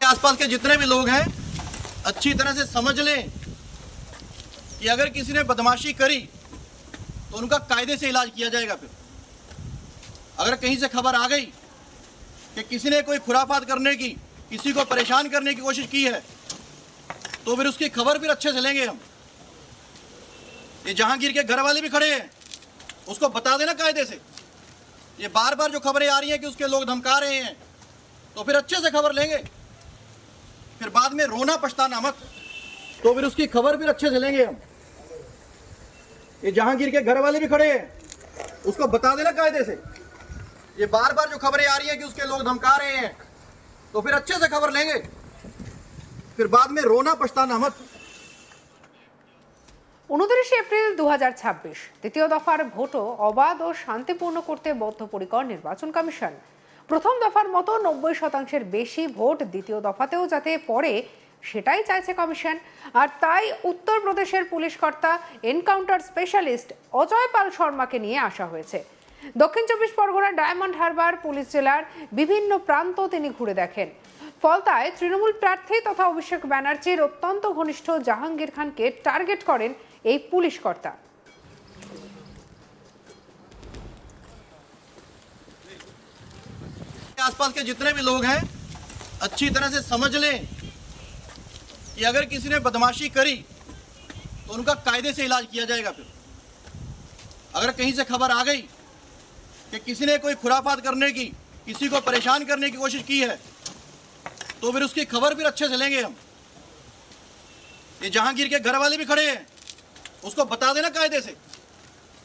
आसपास के जितने भी लोग हैं अच्छी तरह से समझ लें कि अगर किसी ने बदमाशी करी तो उनका कायदे से इलाज किया जाएगा। फिर अगर कहीं से खबर आ गई कि किसी ने कोई खुराफात करने की, किसी को परेशान करने की कोशिश की है, तो फिर उसकी खबर फिर अच्छे से लेंगे हम। ये जहांगीर के घर वाले भी खड़े हैं, उसको बता देना कायदे से। ये बार बार जो खबरें आ रही हैं कि उसके लोग धमका रहे हैं, तो फिर अच्छे से खबर लेंगे, फिर बाद में रोना पछताना मत। तो फिर उसकी खबर फिर अच्छे से लेंगे हम। ये जहांगीर के घर वाले भी खड़े हैं, उसको बता देना कायदे से। ये बार बार जो खबरें आ रही हैं कि उसके लोग धमका रहे हैं, तो फिर अच्छे से खबर लेंगे, फिर बाद में रोना पछताना मत। 29 এপ্রিল 2026 দ্বিতীয় দফার ভোটও অবাধ ও শান্তিপূর্ণ করতে বদ্ধপরিকর নির্বাচন কমিশন। প্রথম দফার মতো 90% বেশি ভোট দ্বিতীয় দফাতেও যাতে পড়ে সেটাই চাইছে কমিশন। আর তাই উত্তরপ্রদেশের পুলিশ কর্তা এনকাউন্টার স্পেশালিস্ট অজয় পাল শর্মাকে নিয়ে আসা হয়েছে। দক্ষিণ 24 পরগনার ডায়মন্ড হারবার পুলিশ জেলার বিভিন্ন প্রান্ত তিনি ঘুরে দেখেন। ফলতায় তৃণমূল প্রার্থী তথা অভিষেক ব্যানার্জির অত্যন্ত ঘনিষ্ঠ জাহাঙ্গীর খানকে টার্গেট করেন এই পুলিশ কর্তা। आसपास के जितने भी लोग हैं अच्छी तरह से समझ लें कि अगर किसी ने बदमाशी करी तो उनका कायदे से इलाज किया जाएगा। फिर अगर कहीं से खबर आ गई कि किसी ने कोई खुराफात करने की, किसी को परेशान करने की कोशिश की है, तो फिर उसकी खबर फिर अच्छे से लेंगे हम। ये जहांगीर के घर वाले भी खड़े हैं, उसको बता देना कायदे से।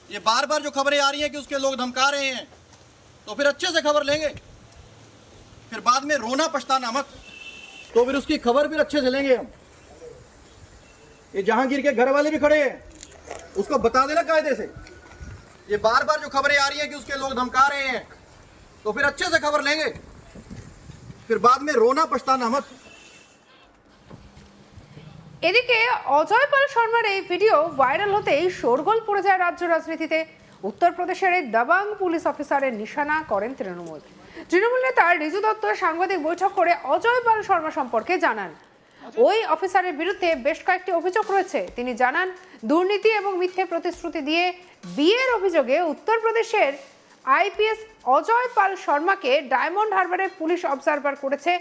ये बार बार जो खबरें आ रही हैं कि उसके लोग धमका रहे हैं, तो फिर अच्छे से खबर लेंगे, फिर बाद में रोना पछताना मत। तो फिर उसकी खबर फिर अच्छे से लेंगे हम। ये जहांगीर के घर वाले भी खड़े हैं, उसको बता देना कायदे से। ये बार बार जो खबरें आ रही हैं कि उसके लोग धमका रहे हैं, तो फिर अच्छे से खबर लेंगे, फिर बाद में रोना पछताना मत। এদিকে অজয় পাল শর্মার এই ভিডিও ভাইরাল হতেই শোরগোল পড়ে যায় রাজ্য রাজনীতিতে। উত্তরপ্রদেশের এই দাবাং পুলিশ অফিসারের নিশানা করেন তৃণমূল। তৃণমূল নেতা রিজু দত্ত সাংবাদিক বৈঠক করে অজয় পাল শর্মা সম্পর্কে জানান। ওই অফিসারের বিরুদ্ধে বেশ কয়েকটি অভিযোগ রয়েছে। তিনি জানান, দুর্নীতি এবং মিথ্যে প্রতিশ্রুতি দিয়ে বিয়ের অভিযোগে উত্তরপ্রদেশের আইপিএস অজয় পাল শর্মাকে ডায়মন্ড হারবারের পুলিশ অবজারভার করেছে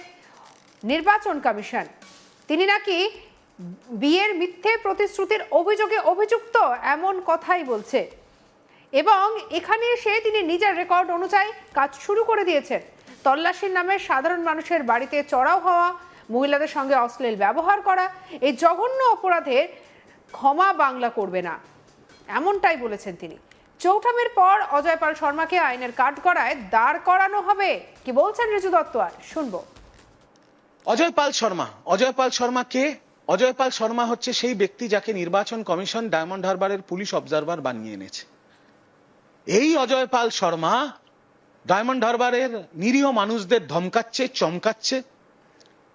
নির্বাচন কমিশন। তিনি নাকি বিয়ের মিথ্যে প্রতিশ্রুতির অভিযোগে অভিযুক্ত এমন কথাই বলছে এবং এখানে এসে তিনি নিজের রেকর্ড অনুযায়ী কাজ শুরু করে দিয়েছেন। তল্লাশির নামে সাধারণ মানুষের বাড়িতে চড়াও হওয়া, মহিলাদের সঙ্গে অশ্লীল ব্যবহার করা, এই জঘন্য অপরাধের ক্ষমা বাংলা করবে না, এমনটাই বলেছেন তিনি। চৌঠামের পর অজয় পাল শর্মাকে আইনের কাঠগড়ায় দাঁড় করানো হবে, কি বলছেন রিজু দত্ত, আর শুনবো। অজয় পাল শর্মা কে? অজয় পাল শর্মা হচ্ছে সেই ব্যক্তি যাকে নির্বাচন কমিশন ডায়মন্ড হারবারের পুলিশ অবজারভার বানিয়ে এনেছে। এই অজয় পাল শর্মা ডায়মন্ড হারবারের নিরীহ মানুষদের ধমকাচ্ছে, চমকাচ্ছে,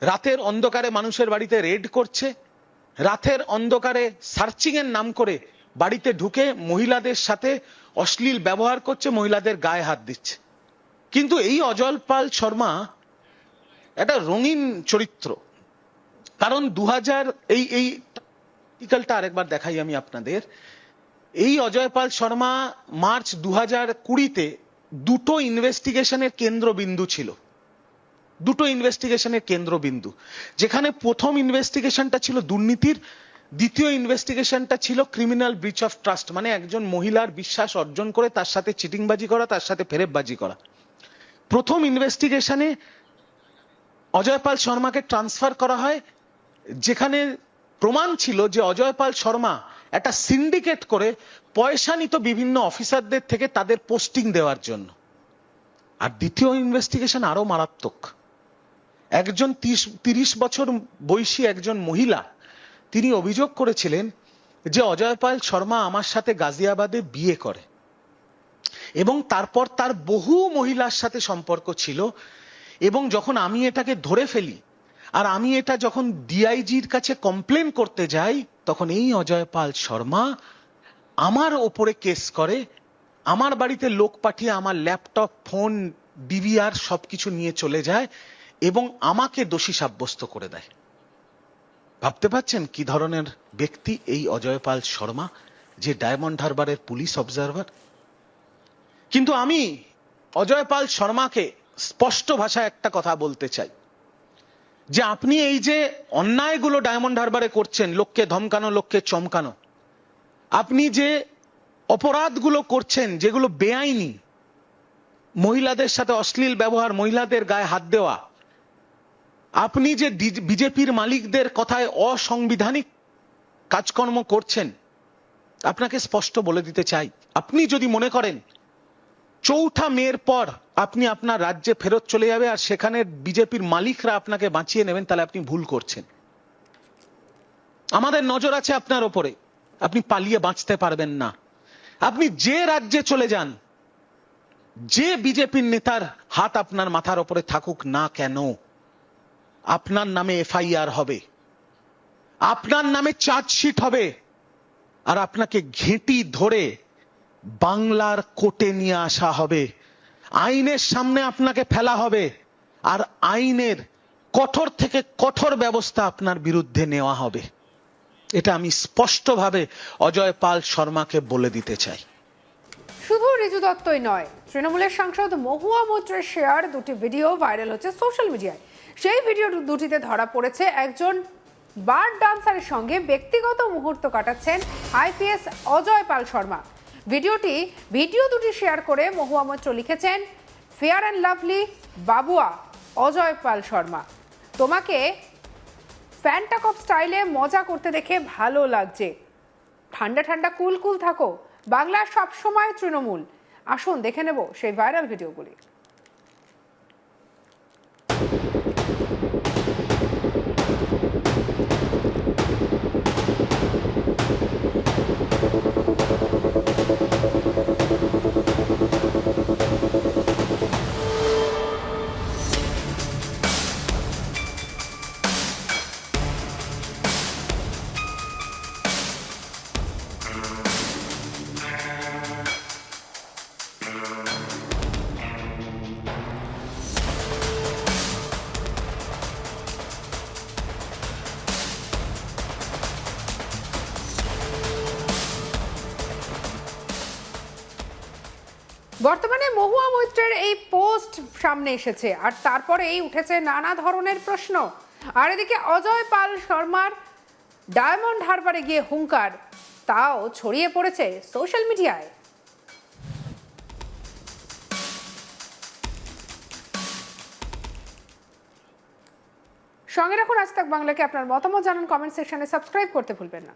রাতের অন্ধকারে মানুষের বাড়িতে রেড করছে, রাতের অন্ধকারে সার্চিং এর নাম করে বাড়িতে ঢুকে মহিলাদের সাথে অশ্লীল ব্যবহার করছে, মহিলাদের গায়ে হাত দিচ্ছে। কিন্তু এই অজয় পাল শর্মা একটা রঙিন চরিত্র। কারণ 2000 এই আর্টিকেলটা আরেকবার দেখাই আমি আপনাদের। এই অজয় পাল শর্মা মার্চ 2020-তে দুটো ইনভেস্টিগেশনের কেন্দ্রবিন্দু ছিল। দুটো ইনভেস্টিগেশনের কেন্দ্রবিন্দু, যেখানে প্রথম ইনভেস্টিগেশনটা ছিল দুর্নীতির, দ্বিতীয় ইনভেস্টিগেশনটা ছিল ক্রিমিনাল ব্রিচ অফ ট্রাস্ট, মানে একজন মহিলার বিশ্বাস অর্জন করে তার সাথে চিটিংবাজি করা, তার সাথে ফেরেববাজি করা। প্রথম ইনভেস্টিগেশনে অজয় পাল শর্মাকে ট্রান্সফার করা হয়, যেখানে প্রমাণ ছিল যে অজয় পাল শর্মা একটা সিন্ডিকেট করে পয়সা নিত বিভিন্ন অফিসারদের থেকে তাদের পোস্টিং দেওয়ার জন্য। আর দ্বিতীয় ইনভেস্টিগেশন আরো মারাত্মক। একজন 30 বছর বয়সী একজন মহিলা, তিনি অভিযোগ করেছিলেন যে অজয় পাল শর্মা আমার সাথে গাজিয়াবাদে বিয়ে করে এবং তারপর তার বহু মহিলার সাথে সম্পর্ক ছিল। এবং যখন আমি এটাকে ধরে ফেলি আর আমি এটা যখন ডিআইজির কাছে কমপ্লেন করতে যাই, তখন এই অজয় পাল শর্মা আমার ওপরে কেস করে, আমার বাড়িতে লোক পাঠিয়ে আমার ল্যাপটপ, ফোন, ডিভিআর সবকিছু নিয়ে চলে যায় এবং আমাকে দোষী সাব্যস্ত করে দেয়। ভাবতে পারছেন কি ধরনের ব্যক্তি এই অজয় পাল শর্মা, যে ডায়মন্ড হারবারের পুলিশ অবজারভার? কিন্তু আমি অজয় পাল শর্মাকে স্পষ্ট ভাষায় একটা কথা বলতে চাই, যে আপনি এই যে অন্যায়গুলো ডায়মন্ড হারবারে করছেন, লোককে ধমকানো, লোককে চমকানো, আপনি যে অপরাধগুলো করছেন যেগুলো বেআইনি, মহিলাদের সাথে অশ্লীল ব্যবহার, মহিলাদের গায়ে হাত দেওয়া, আপনি যে বিজেপির মালিকদের কথায় অসাংবিধানিক কাজকর্ম করছেন, আপনাকে স্পষ্ট বলে দিতে চাই, আপনি যদি মনে করেন ৪ঠা মের পর আপনি আপনার রাজ্যে ফেরত চলে যাবে আর সেখানে বিজেপির মালিকরা আপনাকে বাঁচিয়ে নেবেন, তাহলে আপনি ভুল করছেন। আমাদের নজর আছে আপনার ওপরে, আপনি পালিয়ে বাঁচতে পারবেন না। আপনি যে রাজ্যে চলে যান, যে বিজেপির নেতার হাত আপনার মাথার ওপরে থাকুক না কেন, আপনার নামে এফআইআর হবে, আপনার নামে চার্জশিট হবে, আর আপনাকে ঘেঁটি ধরে বাংলার কোর্টে নিয়ে আসা হবে, আইনের সামনে আপনাকে ফেলা হবে, আর আইনের কঠোর থেকে কঠোর ব্যবস্থা আপনার বিরুদ্ধে নেওয়া হবে। এটা আমি স্পষ্টভাবে অজয় পাল শর্মাকে বলে দিতে চাই। শুধু রিজু দত্তই নয়, তৃণমূলের সাংসদ মহুয়া মৈত্রের শেয়ার দুটি ভিডিও ভাইরাল হচ্ছে সোশ্যাল মিডিয়ায়। সেই ভিডিও দুটিতে ধরা পড়েছে একজন বার ডান্সারের সঙ্গে ব্যক্তিগত মুহূর্ত কাটাচ্ছেন আইপিএস অজয় পাল শর্মা। ভিডিও দুটি শেয়ার করে মহুয়া মৈত্র লিখেছেন, ফেয়ার অ্যান্ড লাভলি বাবুয়া অজয় পাল শর্মা, তোমাকে ফ্যান্টাকপ স্টাইলে মজা করতে দেখে ভালো লাগছে, ঠান্ডা ঠান্ডা কুল কুল থাকো, বাংলা সবসময় তৃণমূল। আসুন দেখে নেব সেই ভাইরাল ভিডিওগুলি। বর্তমানে মহুয়া মৈত্রের এই পোস্ট সামনে এসেছে আর তারপরেই উঠেছে নানা ধরনের প্রশ্ন। আর এদিকে অজয় পাল শর্মার ডায়মন্ড হারবারে গিয়ে হুঙ্কার, তাও ছড়িয়ে পড়েছে সোশ্যাল মিডিয়ায়। সঙ্গে রাখুন আজ তাক বাংলাকে, আপনার মতামত জানান কমেন্ট সেকশনে, সাবস্ক্রাইব করতে ভুলবেন না।